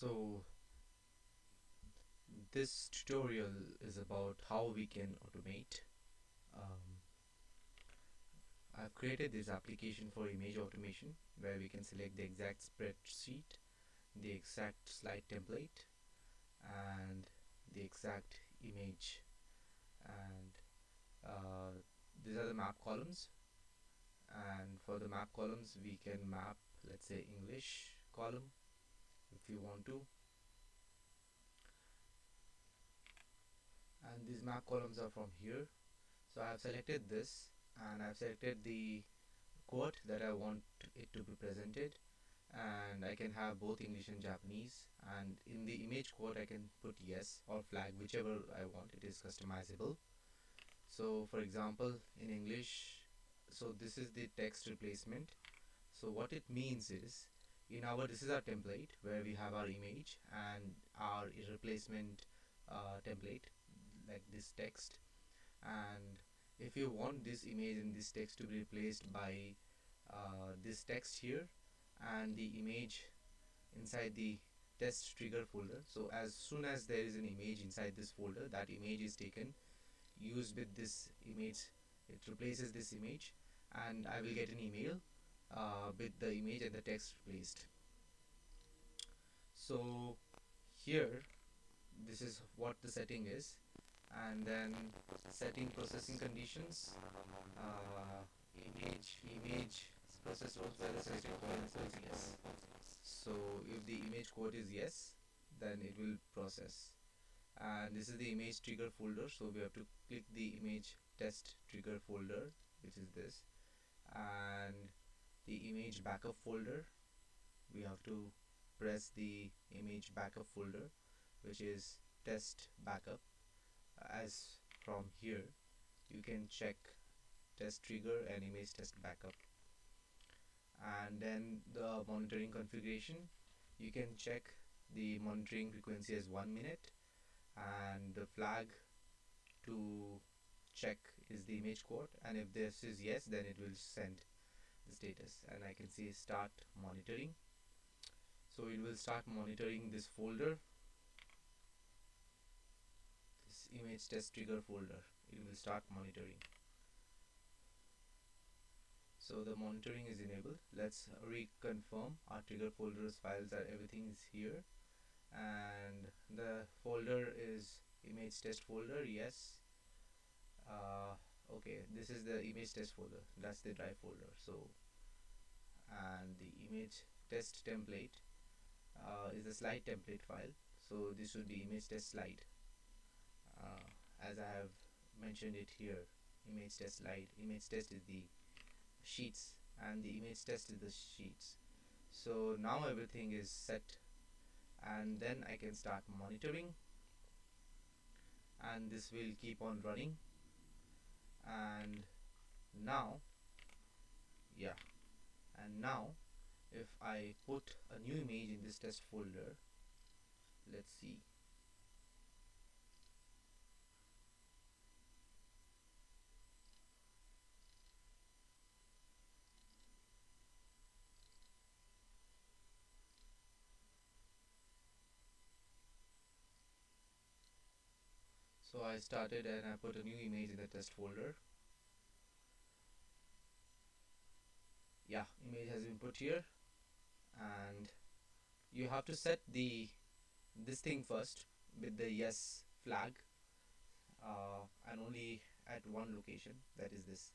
So this tutorial is about how we can automate. Um, I've created this application for image automation where we can select the exact spreadsheet, the exact slide template, and the exact image. And these are the map columns. And for the map columns, we can map, let's say, English column if you want to. And these map columns are from here. So I've selected this and I've selected the quote that I want it to be presented, and I can have both English and Japanese, and in the image quote I can put yes or flag, whichever I want. It is customizable. So for example, in English, so this is the text replacement. So what it means is, in our this is our template where we have our image and our replacement template, like this text. And if you want this image and this text to be replaced by this text here and the image inside the test trigger folder, so as soon as there is an image inside this folder, that image is taken, used with this image, it replaces this image, and I will get an email with the image and the text replaced. So here, this is what the setting is. And then setting processing conditions, uh, image processed by the system is yes. So if the image code is yes, then it will process. And this is the image trigger folder, so we have to click the image test trigger folder, which is this, and the image backup folder, we have to press the image backup folder, which is test backup. As from here you can check test trigger and image test backup. And then the monitoring configuration, you can check the monitoring frequency as 1 minute, and the flag to check is the image quote, and if this is yes, then it will send the status, and I can see start monitoring. So it will start monitoring this folder, this image test trigger folder. It will start monitoring. So the monitoring is enabled. Let's reconfirm our trigger folders files, are everything is here, and the folder is image test folder, yes. Okay, this is the image test folder, that's the drive folder. So, and the image test template is the slide template file, so this would be image test slide, as I have mentioned it here. Image test slide, image test is the sheets, and the image test is the sheets. So now everything is set, and then I can start monitoring, and this will keep on running. And now, yeah, and now if I put a new image in this test folder, let's see. So I started and I put a new image in the test folder. Yeah, image has been put here, and you have to set the this thing first with the yes flag, and only at one location, that is this.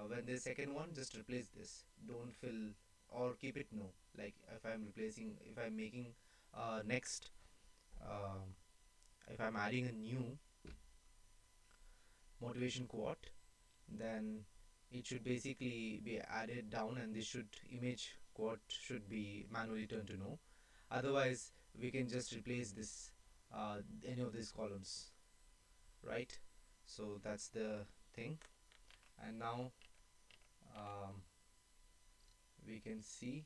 When the second one, just replace this, don't fill or keep it no. Like if I'm replacing, if I'm making next, um, if I'm adding a new motivation quote, then it should basically be added down, and this should image quote should be manually turned to no. Otherwise we can just replace this, any of these columns, right? So that's the thing. And now, um, we can see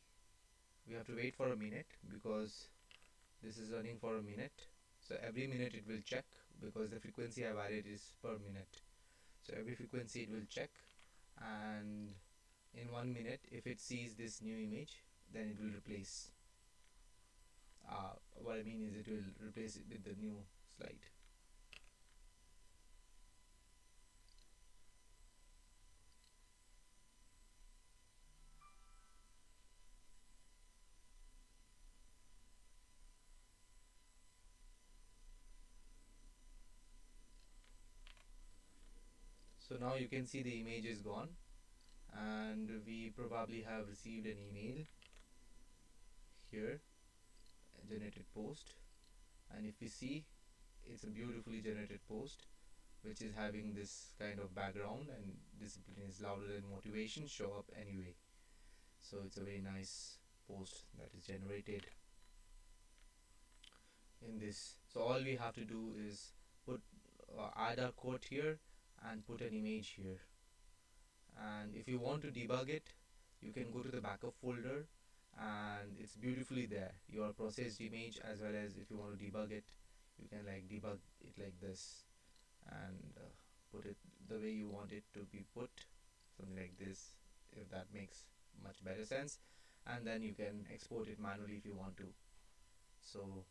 we have to wait for a minute because this is running for a minute. So every minute it will check, because the frequency I've added is per minute. So every frequency it will check, and in 1 minute if it sees this new image, then it will replace. what I mean is it will replace it with the new slide. So now you can see the image is gone, and we probably have received an email here, a generated post. And if we see, it's a beautifully generated post which is having this kind of background, and discipline is louder than motivation, show up anyway. So it's a very nice post that is generated in this. So all we have to do is put add a quote here and put an image here. And if you want to debug it, you can go to the backup folder, and it's beautifully there, your processed image, as well as if you want to debug it, you can like debug it like this, and put it the way you want it to be put, something like this, if that makes much better sense. And then you can export it manually if you want to. So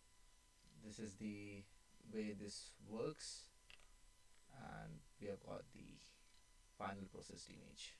this is the way this works, and we have got the final processed image.